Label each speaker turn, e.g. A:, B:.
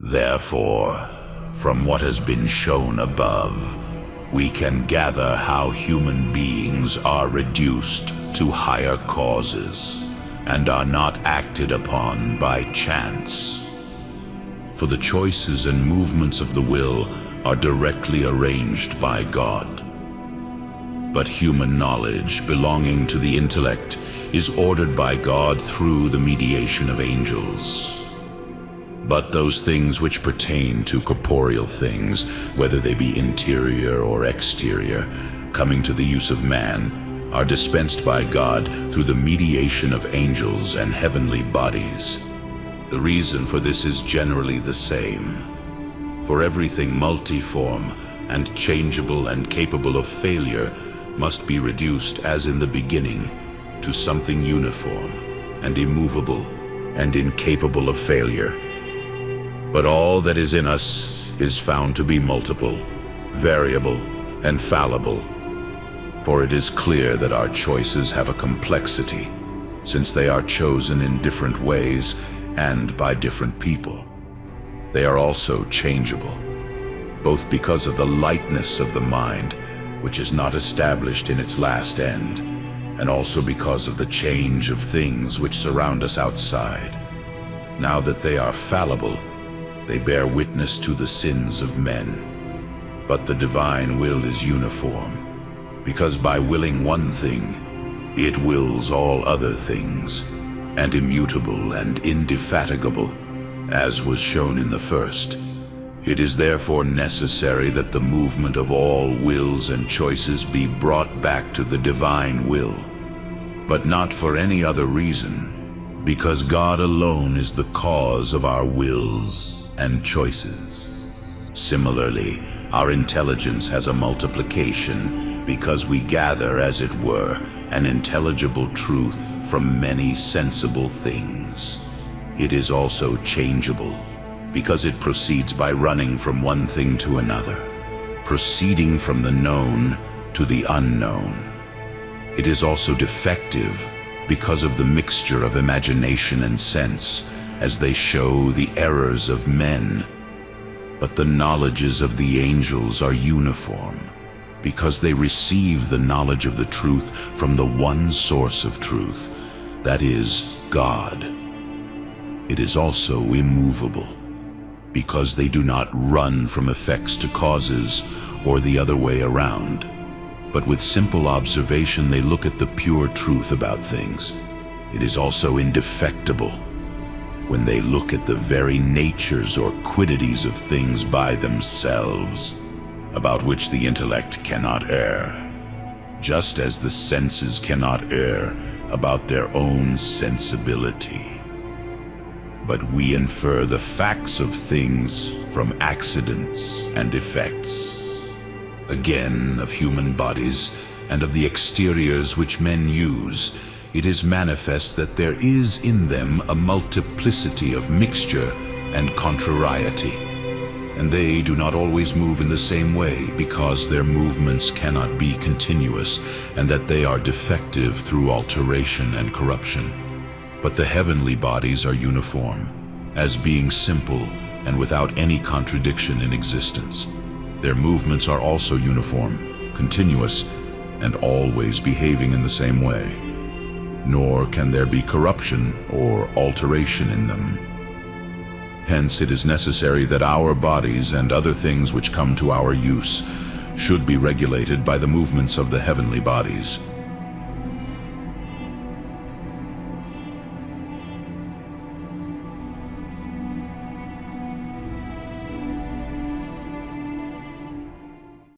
A: Therefore, from what has been shown above, we can gather how human beings are reduced to higher causes and are not acted upon by chance. For the choices and movements of the will are directly arranged by God. But human knowledge belonging to the intellect is ordered by God through the mediation of angels. But those things which pertain to corporeal things, whether they be interior or exterior, coming to the use of man, are dispensed by God through the mediation of angels and heavenly bodies. The reason for this is generally the same. For everything multiform and changeable and capable of failure must be reduced, as in the beginning, to something uniform and immovable and incapable of failure. But all that is in us is found to be multiple, variable, and fallible. For it is clear that our choices have a complexity, since they are chosen in different ways and by different people. They are also changeable, both because of the lightness of the mind, which is not established in its last end, and also because of the change of things which surround us outside. Now that they are fallible, they bear witness to the sins of men. But the divine will is uniform, because by willing one thing, it wills all other things, and immutable and indefatigable, as was shown in the first. It is therefore necessary that the movement of all wills and choices be brought back to the divine will, but not for any other reason, because God alone is the cause of our wills and choices. Similarly, our intelligence has a multiplication, because we gather, as it were, an intelligible truth from many sensible things. It is also changeable, because it proceeds by running from one thing to another, proceeding from the known to the unknown. It is also defective, because of the mixture of imagination and sense, as they show the errors of men. But the knowledges of the angels are uniform, because they receive the knowledge of the truth from the one source of truth, that is, God. It is also immovable, because they do not run from effects to causes or the other way around, but with simple observation they look at the pure truth about things. It is also indefectible, when they look at the very natures or quiddities of things by themselves, about which the intellect cannot err, just as the senses cannot err about their own sensibility. But we infer the facts of things from accidents and effects, again of human bodies and of the exteriors which men use. It is manifest that there is in them a multiplicity of mixture and contrariety, and they do not always move in the same way, because their movements cannot be continuous, and that they are defective through alteration and corruption. But the heavenly bodies are uniform, as being simple and without any contradiction in existence. Their movements are also uniform, continuous, and always behaving in the same way. Nor can there be corruption or alteration in them. Hence it is necessary that our bodies and other things which come to our use should be regulated by the movements of the heavenly bodies.